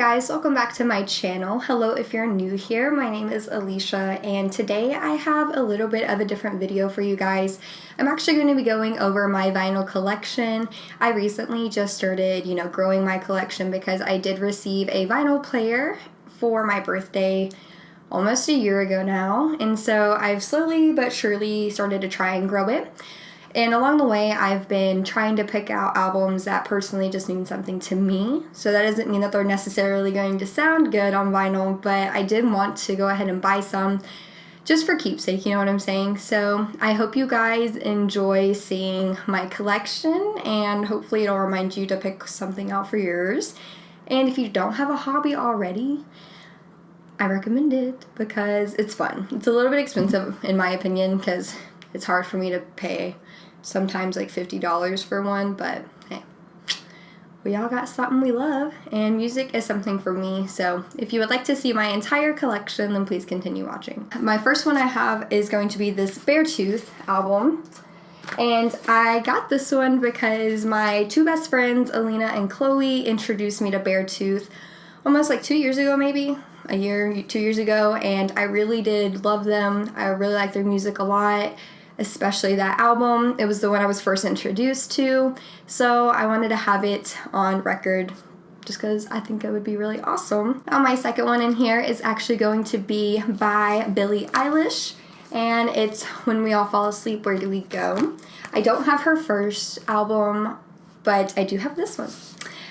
guys, welcome back to my channel. Hello if you're new here, my name is Alicia and today I have a little bit of a different video for you guys. I'm actually going to be going over my vinyl collection. I recently just started, growing my collection because I did receive a vinyl player for my birthday almost a year ago now, and so I've slowly but surely started to try and grow it. And along the way, I've been trying to pick out albums that personally just mean something to me. So that doesn't mean that they're necessarily going to sound good on vinyl, but I did want to go ahead and buy some just for keepsake, you know what I'm saying? So I hope you guys enjoy seeing my collection, and hopefully it'll remind you to pick something out for yours. And if you don't have a hobby already, I recommend it because it's fun. It's a little bit expensive in my opinion because it's hard for me to pay sometimes like $50 for one, but hey, we all got something we love, and music is something for me. So if you would like to see my entire collection, then please continue watching. My first one I have is going to be this Beartooth album, and I got this one because my two best friends, Alina and Chloe, introduced me to Beartooth almost like 2 years ago, maybe a year, 2 years ago, and I really did love them. I really like their music a lot, especially that album. It was the one I was first introduced to, so I wanted to have it on record just because I think it would be really awesome. Now my second one in here is actually going to be by Billie Eilish, and it's When We All Fall Asleep, Where Do We Go? I don't have her first album, but I do have this one.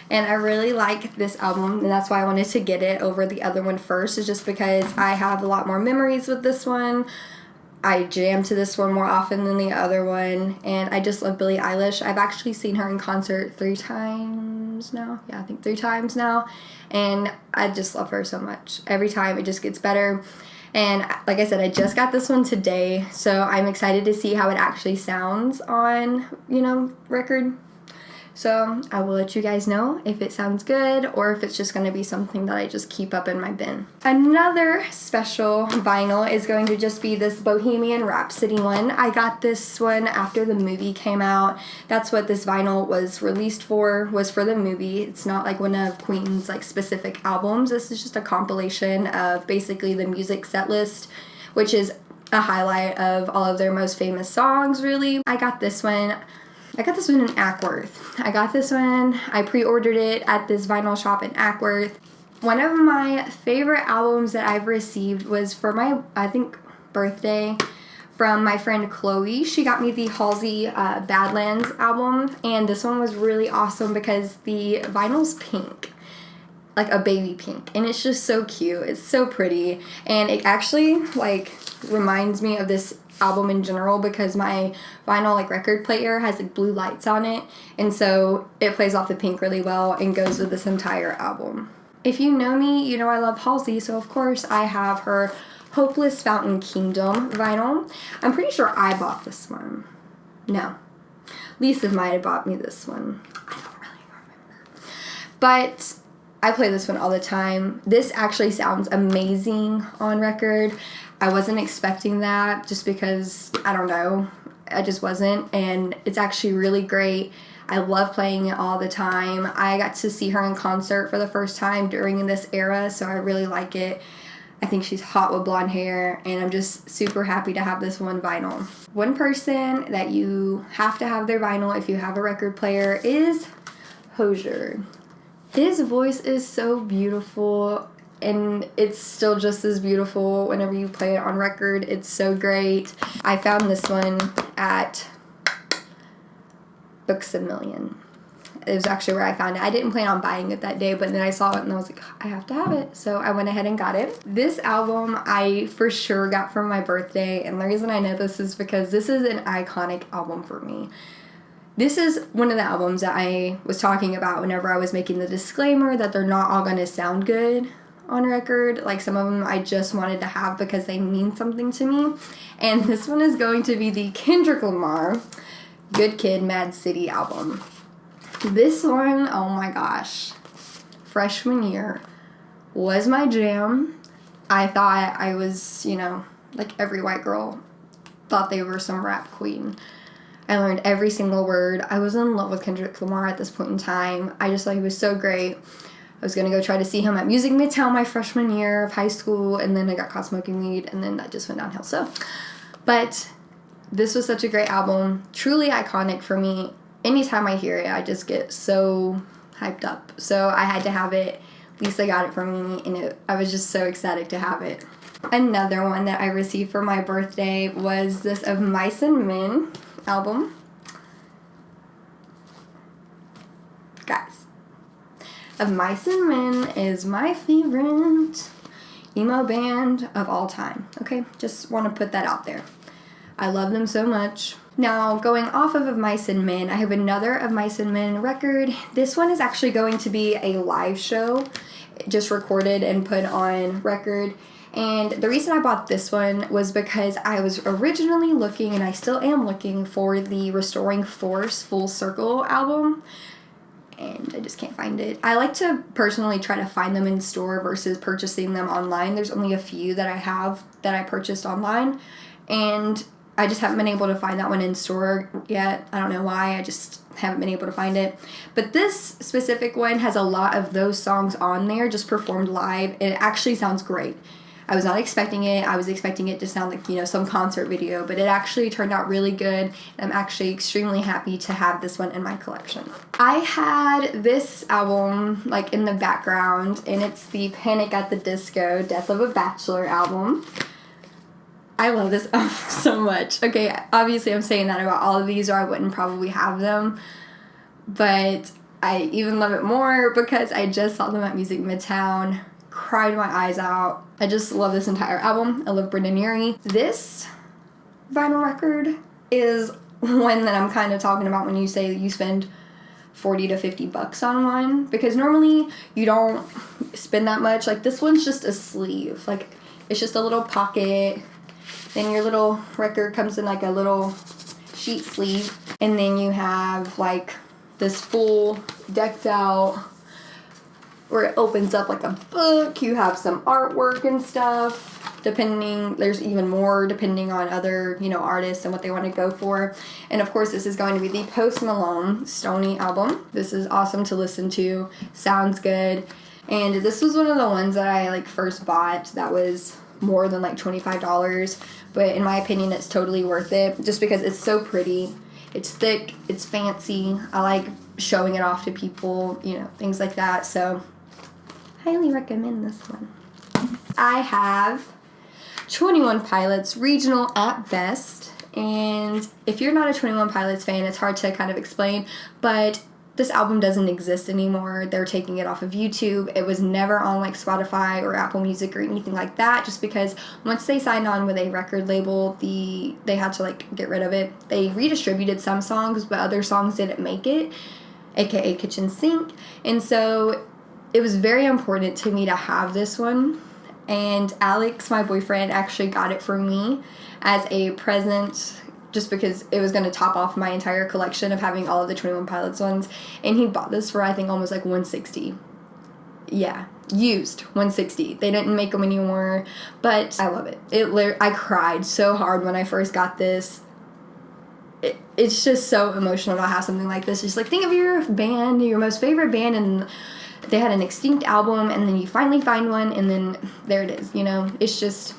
And I really like this album, and that's why I wanted to get it over the other one first, is just because I have a lot more memories with this one. I jam to this one more often than the other one, and I just love Billie Eilish. I've actually seen her in concert 3 times now. Yeah, I think 3 times now, and I just love her so much. Every time it just gets better, and like I said, I just got this one today, so I'm excited to see how it actually sounds on, record. So I will let you guys know if it sounds good or if it's just going to be something that I just keep up in my bin. Another special vinyl is going to just be this Bohemian Rhapsody one. I got this one after the movie came out. That's what this vinyl was released for, was for the movie. It's not like one of Queen's specific albums. This is just a compilation of basically the music set list, which is a highlight of all of their most famous songs, really. I got this one in Ackworth. I pre-ordered it at this vinyl shop in Ackworth. One of my favorite albums that I've received was for my, I think, birthday from my friend Chloe. She got me the Halsey Badlands album, and this one was really awesome because the vinyl's pink, like a baby pink, and it's just so cute. It's so pretty, and it actually reminds me of this album in general because my vinyl record player has blue lights on it, and so it plays off the pink really well and goes with this entire album. If you know me, you know I love Halsey, so of course I have her Hopeless Fountain Kingdom vinyl. I'm pretty sure I bought this one. No, Lisa might have bought me this one. I don't really remember, but I play this one all the time. This actually sounds amazing on record. I wasn't expecting that just because, I don't know, I just wasn't, and it's actually really great. I love playing it all the time. I got to see her in concert for the first time during this era, so I really like it. I think she's hot with blonde hair, and I'm just super happy to have this one vinyl. One person that you have to have their vinyl if you have a record player is Hozier. His voice is so beautiful, and it's still just as beautiful whenever you play it on record. It's so great. I found this one at Books A Million. It was actually where I found it. I didn't plan on buying it that day, but then I saw it and I was like, I have to have it. So I went ahead and got it. This album I for sure got for my birthday, and the reason I know this is because this is an iconic album for me. This is one of the albums that I was talking about whenever I was making the disclaimer that they're not all going to sound good on record. Some of them I just wanted to have because they mean something to me. And this one is going to be the Kendrick Lamar Good Kid, Mad City album. This one, oh my gosh, freshman year was my jam. I thought I was, like every white girl thought they were some rap queen. I learned every single word. I was in love with Kendrick Lamar at this point in time. I just thought he was so great. was going to go try to see him at Music Midtown my freshman year of high school, and then I got caught smoking weed, and then that just went downhill. So, but this was such a great album, truly iconic for me. Anytime I hear it, I just get so hyped up. So I had to have it. Lisa got it for me, and I was just so ecstatic to have it. Another one that I received for my birthday was this Of Mice and Men album. Guys, Of Mice and Men is my favorite emo band of all time. Okay, just want to put that out there. I love them so much. Now, going off of Mice and Men, I have another Of Mice and Men record. This one is actually going to be a live show, just recorded and put on record. And the reason I bought this one was because I was originally looking, and I still am looking, for the Restoring Force Full Circle album, and I just can't find it. I like to personally try to find them in store versus purchasing them online. There's only a few that I have that I purchased online, and I just haven't been able to find that one in store yet. I don't know why, I just haven't been able to find it. But this specific one has a lot of those songs on there, just performed live, and it actually sounds great. I was not expecting it. I was expecting it to sound like, you know, some concert video, but it actually turned out really good. I'm actually extremely happy to have this one in my collection. I had this album like in the background, and it's the Panic at the Disco Death of a Bachelor album. I love this album so much. Okay, obviously I'm saying that about all of these, or I wouldn't probably have them, but I even love it more because I just saw them at Music Midtown. Cried my eyes out. I just love this entire album. I love Brendan Urie. This vinyl record is one that I'm kind of talking about when you say that you spend $40 to $50 on one, because normally you don't spend that much. Like, this one's just a sleeve. Like, it's just a little pocket. Then your little record comes in like a little sheet sleeve, and then you have like this full decked out where it opens up like a book. You have some artwork and stuff, depending, there's even more depending on other, you know, artists and what they want to go for. And of course, this is going to be the Post Malone Stoney album. This is awesome to listen to, sounds good. And this was one of the ones that I like first bought that was more than like $25, but in my opinion, it's totally worth it just because it's so pretty. It's thick, it's fancy. I like showing it off to people, you know, things like that. So highly recommend this one. I have 21 Pilots Regional at Best, and if you're not a 21 Pilots fan, it's hard to kind of explain, but this album doesn't exist anymore. They're taking it off of YouTube. It was never on like Spotify or Apple Music or anything like that, just because once they signed on with a record label, they had to like get rid of it. They redistributed some songs, but other songs didn't make it, aka Kitchen Sink. And so it was very important to me to have this one. And Alex, my boyfriend, actually got it for me as a present, just because it was going to top off my entire collection of having all of the 21 Pilots ones. And he bought this for, I think, almost like $160. Yeah, used $160. They didn't make them anymore, but I love it. I cried so hard when I first got this. It's just so emotional to have something like this. Just like, think of your band, your most favorite band, and they had an extinct album, and then you finally find one, and then there it is, you know? It's just,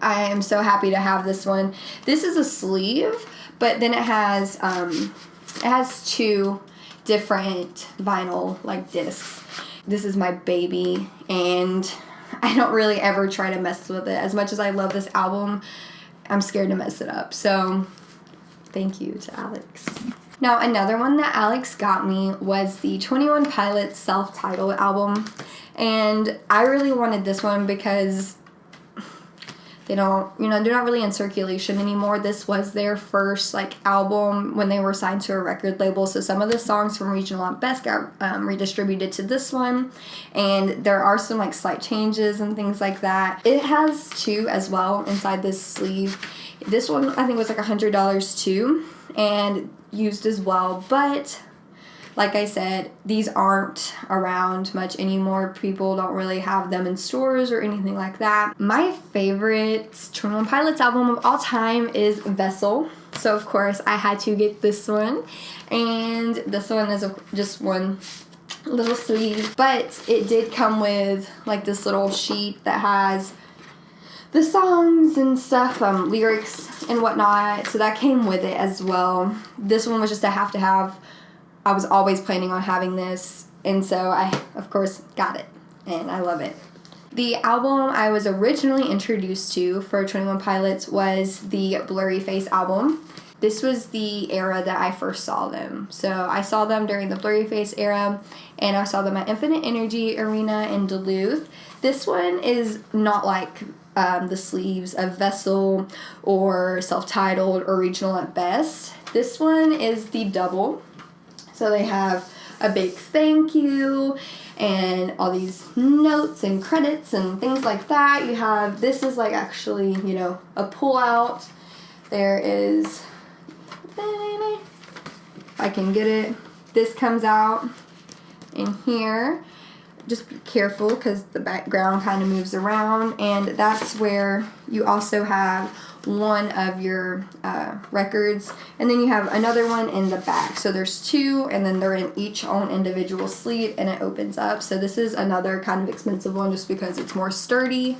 I am so happy to have this one. This is a sleeve, but then it has two different vinyl, like, discs. This is my baby, and I don't really ever try to mess with it. As much as I love this album, I'm scared to mess it up. So, thank you to Alex. Now, another one that Alex got me was the 21 Pilots self-titled album, and I really wanted this one because they're not really in circulation anymore. This was their first like album when they were signed to a record label, so some of the songs from Regional at Best got redistributed to this one, and there are some like slight changes and things like that. It has two as well inside this sleeve. This one I think was like $100 too, and used as well, but like I said, these aren't around much anymore. People don't really have them in stores or anything like that. My favorite 21 Pilots album of all time is Vessel, so of course I had to get this one, and this one is just one little sleeve, but it did come with like this little sheet that has the songs and stuff, lyrics and whatnot, so that came with it as well. This one was just a have to have. I was always planning on having this, and so I, of course, got it, and I love it. The album I was originally introduced to for 21 Pilots was the Blurry Face album. This was the era that I first saw them. So I saw them during the Blurry Face era, and I saw them at Infinite Energy Arena in Duluth. This one is not like the sleeves of Vessel or Self-Titled or Regional at best. This one is the double. So they have a big thank you and all these notes and credits and things like that. You have, this is like actually, you know, a pull out. There is, if I can get it, this comes out in here. Just be careful because the background kind of moves around, and that's where you also have one of your records, and then you have another one in the back. So there's two, and then they're in each own individual sleeve, and it opens up. So this is another kind of expensive one just because it's more sturdy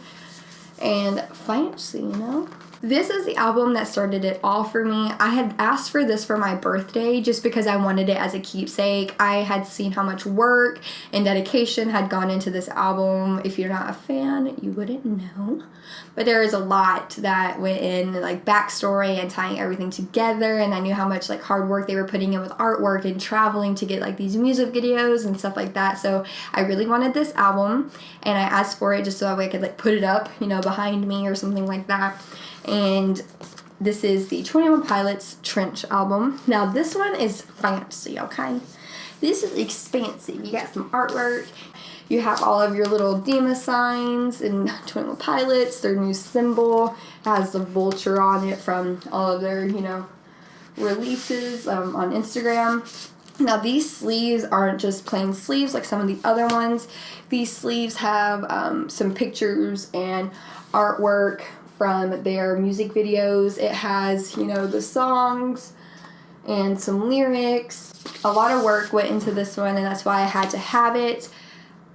and fancy, you know? This is the album that started it all for me. I had asked for this for my birthday just because I wanted it as a keepsake. I had seen how much work and dedication had gone into this album. If you're not a fan, you wouldn't know. But there is a lot that went in, like backstory and tying everything together, and I knew how much like hard work they were putting in with artwork and traveling to get like these music videos and stuff like that. So I really wanted this album, and I asked for it just so I could like put it up, you know, behind me or something like that. And this is the 21 Pilots Trench album. Now this one is fancy, okay? This is expansive. You got some artwork. You have all of your little Dima signs and 21 Pilots. Their new symbol has the vulture on it from all of their, you know, releases on Instagram. Now these sleeves aren't just plain sleeves like some of the other ones. These sleeves have some pictures and artwork from their music videos. It has, you know, the songs and some lyrics. A lot of work went into this one, and that's why I had to have it.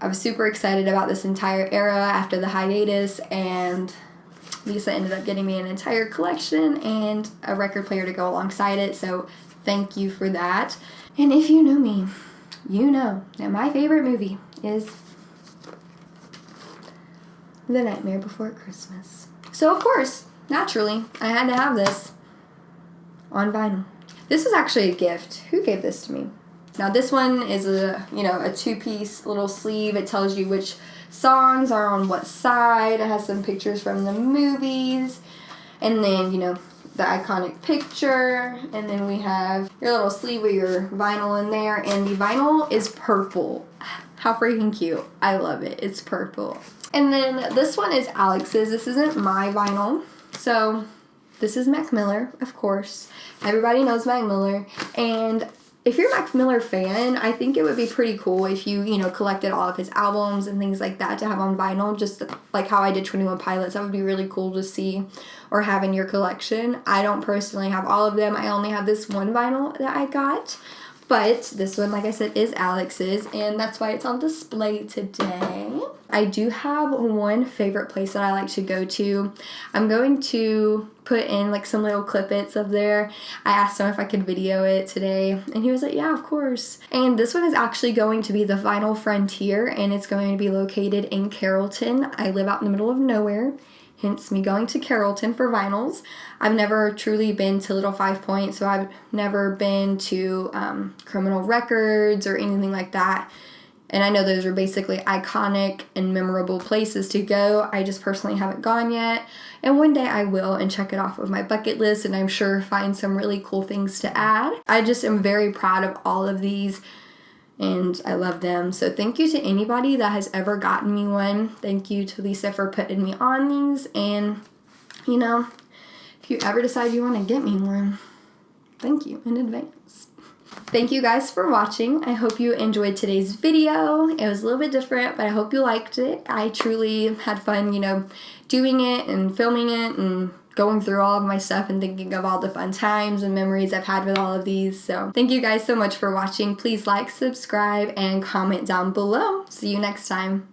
I was super excited about this entire era after the hiatus, and Lisa ended up getting me an entire collection and a record player to go alongside it, so thank you for that. And if you know me, you know that my favorite movie is The Nightmare Before Christmas. So of course, naturally, I had to have this on vinyl. This was actually a gift. Who gave this to me? Now this one is a, you know, a two-piece little sleeve. It tells you which songs are on what side. It has some pictures from the movies. And then, you know, the iconic picture. And then we have your little sleeve with your vinyl in there. And the vinyl is purple. How freaking cute. I love it. It's purple. And then this one is Alex's. This isn't my vinyl. So this is Mac Miller, of course. Everybody knows Mac Miller. And if you're a Mac Miller fan, I think it would be pretty cool if you, you know, collected all of his albums and things like that to have on vinyl, just like how I did 21 Pilots. That would be really cool to see or have in your collection. I don't personally have all of them. I only have this one vinyl that I got. But this one, like I said, is Alex's, and that's why it's on display today. I do have one favorite place that I like to go to. I'm going to put in like some little clip-its of there. I asked him if I could video it today, and he was like, yeah, of course. And this one is actually going to be the Vinyl Frontier, and it's going to be located in Carrollton. I live out in the middle of nowhere, hence me going to Carrollton for vinyls. I've never truly been to Little 5 Point, so I've never been to Criminal Records or anything like that. And I know those are basically iconic and memorable places to go. I just personally haven't gone yet. And one day I will and check it off of my bucket list, and I'm sure find some really cool things to add. I just am very proud of all of these, and I love them. So thank you to anybody that has ever gotten me one. Thank you to Lisa for putting me on these. And, you know, if you ever decide you want to get me one, thank you in advance. Thank you guys for watching. I hope you enjoyed today's video. It was a little bit different, but I hope you liked it. I truly had fun, you know, doing it and filming it and going through all of my stuff and thinking of all the fun times and memories I've had with all of these. So thank you guys so much for watching. Please like, subscribe, and comment down below. See you next time.